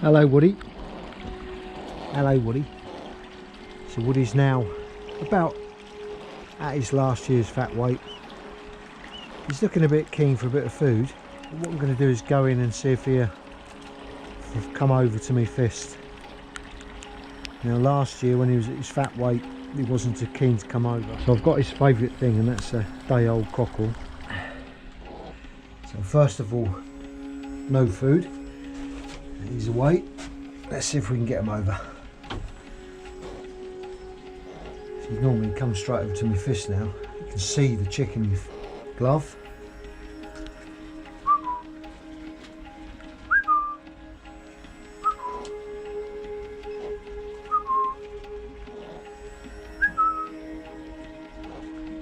Hello Woody. Hello Woody. So Woody's now about at his last year's fat weight. He's looking a bit keen for a bit of food. What I'm going to do is go in and see if he'll come over to me fist. Now last year when he was at his fat weight he wasn't too keen to come over. So I've got his favourite thing, and that's a day old cockerel. So first of all, no food. He's away. Let's see if we can get him over. So he normally comes straight over to my fist now. You can see the chick in my glove.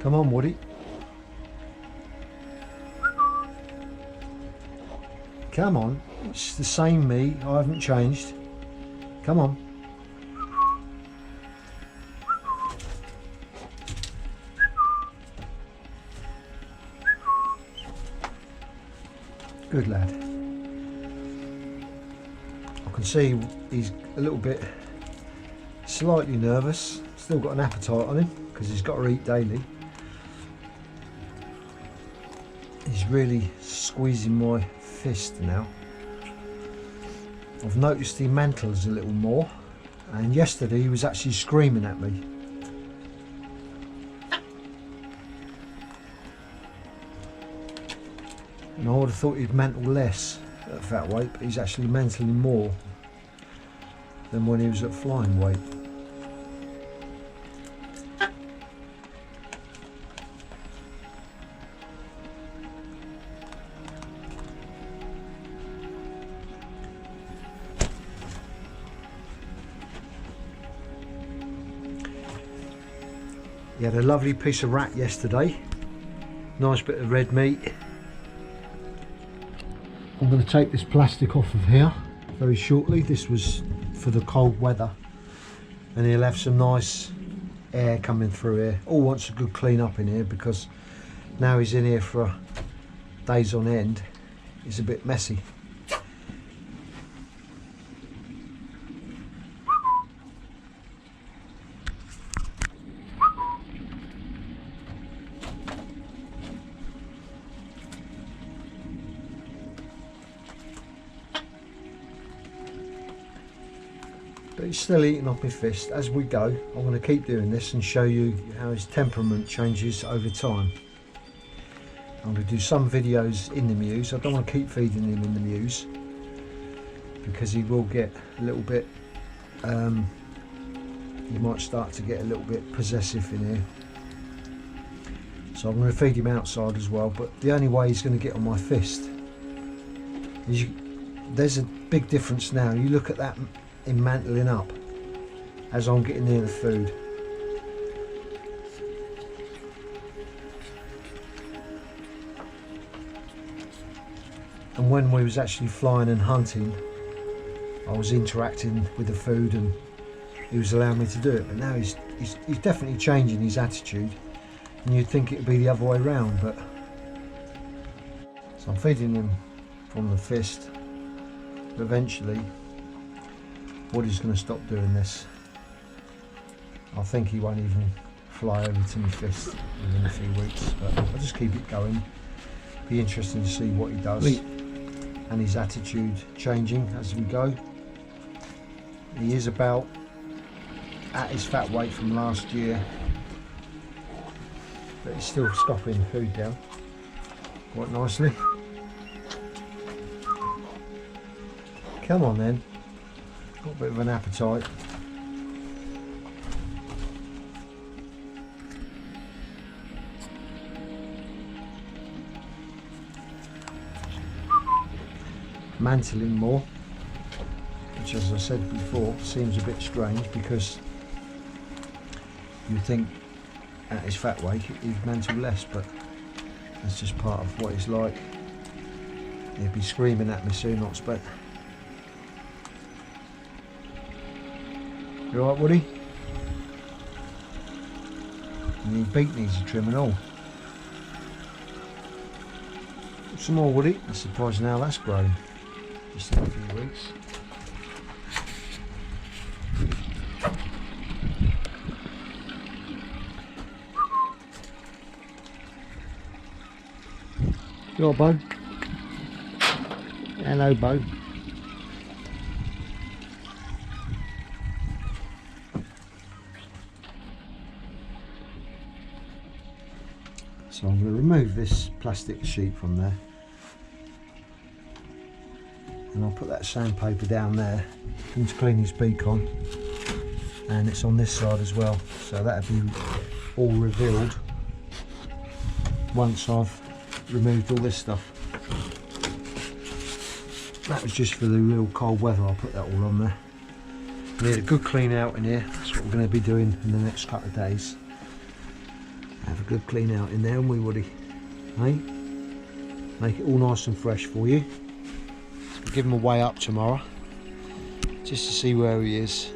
Come on, Woody. Come on. It's the same me. I haven't changed. Come on. Good lad. I can see he's a little bit slightly nervous. Still got an appetite on him because he's got to eat daily. He's really squeezing my fist now. I've noticed he mantles a little more, and yesterday he was actually screaming at me. And I would have thought he'd mantle less at fat weight, but he's actually mantling more than when he was at flying weight. He had a lovely piece of rat yesterday, nice bit of red meat. I'm going to take this plastic off of here very shortly. This was for the cold weather, and he'll have some nice air coming through here. All wants a good clean up in here because now he's in here for days on end. It's a bit messy. But he's still eating off my fist. As we go, I'm going to keep doing this and show you how his temperament changes over time. I'm going to do some videos in the mews. I don't want to keep feeding him in the mews because he will get a little bit, he might start to get a little bit possessive in here. So I'm going to feed him outside as well, but the only way he's going to get on my fist is there's a big difference now. You look at that in mantling up as I'm getting near the food. And when we was actually flying and hunting, I was interacting with the food and he was allowing me to do it. But now he's definitely changing his attitude, and you'd think it would be the other way around. But so I'm feeding him from the fist. But eventually Woody's going to stop doing this. I think he won't even fly over to my fist within a few weeks, but I'll just keep it going. Be interesting to see what he does and his attitude changing as we go. He is about at his fat weight from last year, but he's still scoffing food down quite nicely. Come on then. Got a bit of an appetite. Mantling more, which, as I said before, seems a bit strange because you'd think at his fat weight he'd mantle less, but that's just part of what he's like. He'd be screaming at me soon, I expect. You alright, Woody? And your beak needs a trim and all. Some more, Woody. I'm surprised now that's grown. Just in a few weeks. You alright, Bo? Hello, Bo. So I'm going to remove this plastic sheet from there, and I'll put that sandpaper down there and to clean his beak on, and it's on this side as well, so that'll be all revealed once I've removed all this stuff. That was just for the real cold weather. I'll put that all on there. We need a good clean out in here. That's what we're going to be doing in the next couple of days. Have a good clean out in there, and we Woody, hey? Make it all nice and fresh for you. So we'll give him a weigh up tomorrow, just to see where he is,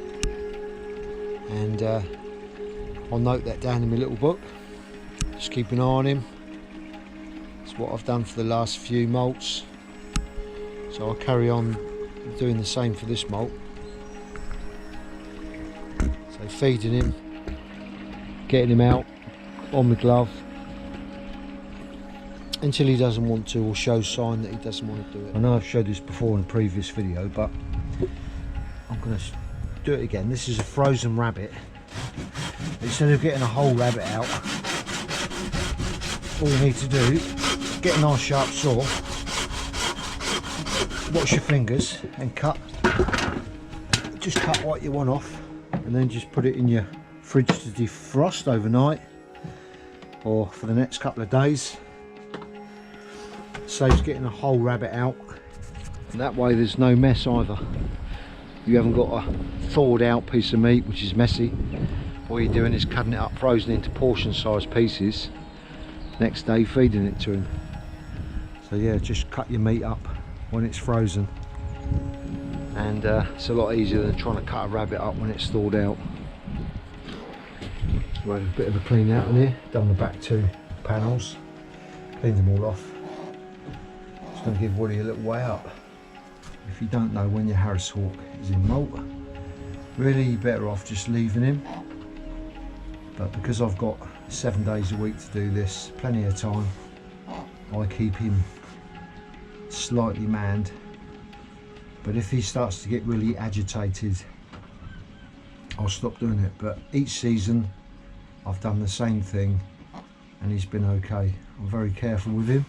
and I'll note that down in my little book. Just keep an eye on him. It's what I've done for the last few moults, so I'll carry on doing the same for this molt. So feeding him, getting him out on the glove until he doesn't want to, or shows sign that he doesn't want to do it. I know I've showed this before in a previous video, but I'm going to do it again. This is a frozen rabbit. Instead of getting a whole rabbit out, all you need to do, get a nice sharp saw, watch your fingers and cut. Just cut what you want off, and then just put it in your fridge to defrost overnight or for the next couple of days. Saves getting a whole rabbit out, and that way there's no mess either. You haven't got a thawed out piece of meat which is messy. All you're doing is cutting it up frozen into portion sized pieces, next day feeding it to him. So yeah, just cut your meat up when it's frozen, and it's a lot easier than trying to cut a rabbit up when it's thawed out. So I had a bit of a clean out in here, done the back two panels, cleaned them all off. Just going to give Woody a little way up. If you don't know when your Harris hawk is in molt, really you're better off just leaving him, but because I've got 7 days a week to do this, plenty of time, I keep him slightly manned. But if he starts to get really agitated, I'll stop doing it. But each season I've done the same thing and he's been okay. I'm very careful with him.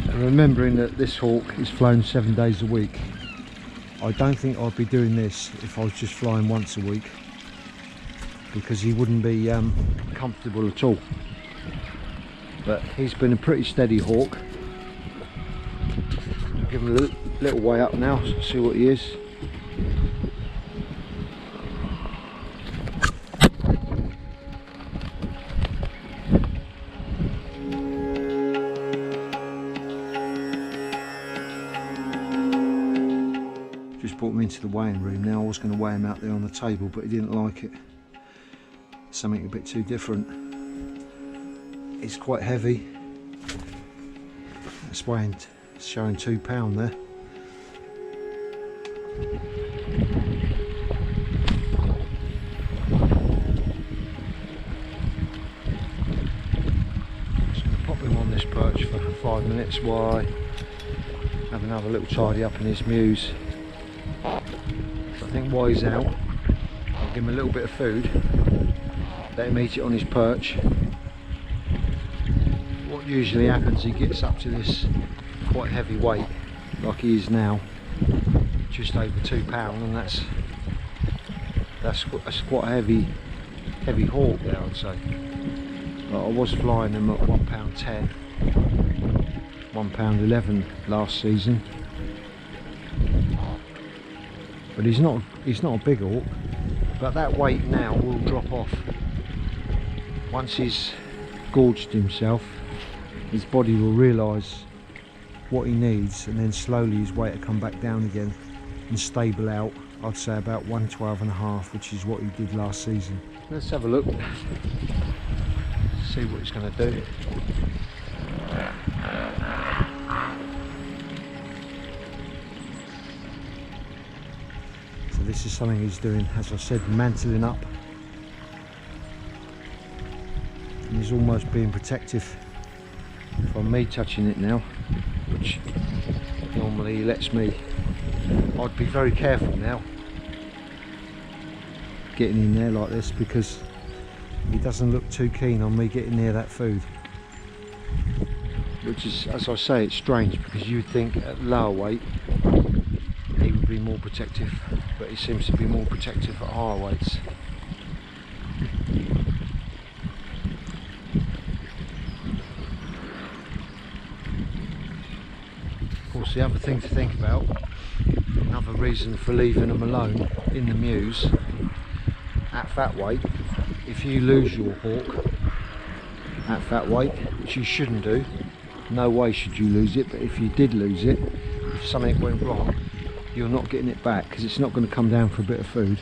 And remembering that this hawk is flown 7 days a week, I don't think I'd be doing this if I was just flying once a week, because he wouldn't be comfortable at all. But he's been a pretty steady hawk. I'll give him a little way up now, see what he is. Just brought him into the weighing room now. I was going to weigh him out there on the table, but he didn't like it. Something a bit too different. It's quite heavy. That's weighing, showing £2 there. Just going to pop him on this perch for 5 minutes while I have another little tidy up in his mews. So I think while he's out, I'll give him a little bit of food, let him eat it on his perch. What usually happens, he gets up to this quite heavy weight, like he is now, just over £2, and that's quite a heavy hawk there, I'd say. But I was flying them at £1.10, £1.11 last season. But he's not a big hawk, but that weight now will drop off. Once he's gorged himself, his body will realise what he needs, and then slowly his weight will come back down again and stable out. I'd say about 112.5, which is what he did last season. Let's have a look, see what he's going to do. So this is something he's doing, as I said, mantling up. And he's almost being protective from me touching it now, which normally he lets me. I'd be very careful now getting in there like this, because he doesn't look too keen on me getting near that food. Which is, as I say, it's strange, because you'd think at lower weight he would be more protective, but he seems to be more protective at higher weights. Of course, the other thing to think about, another reason for leaving them alone in the mews at fat weight, if you lose your hawk at fat weight, which you shouldn't do, no way should you lose it, but if you did lose it, if something went wrong, you're not getting it back, because it's not going to come down for a bit of food.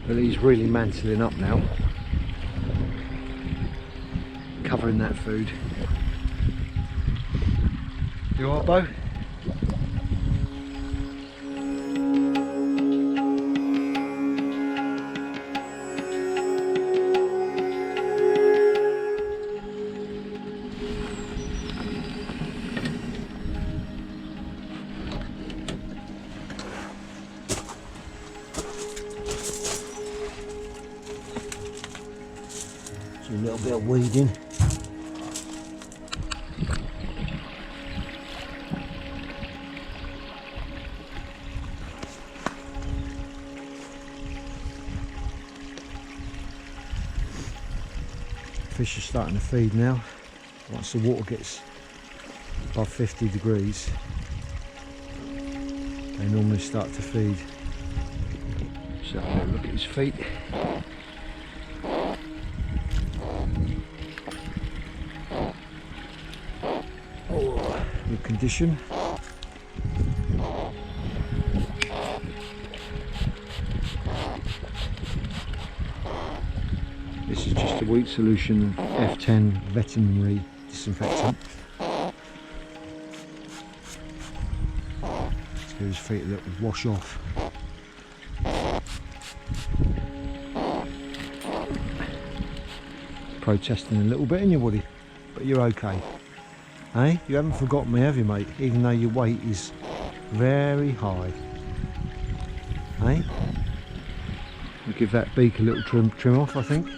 But he's really mantling up now, covering that food. You alright, Bo? A little bit of weeding. Fish are starting to feed now. Once the water gets above 50 degrees, they normally start to feed. So have a look at his feet. Good condition. This is just a weak solution of F10 veterinary disinfectant. Let's give his feet a little wash off. Protesting a little bit in your Woody, but you're okay. Hey, you haven't forgotten me, have you, mate? Even though your weight is very high. Hey? We'll give that beak a little trim off, I think.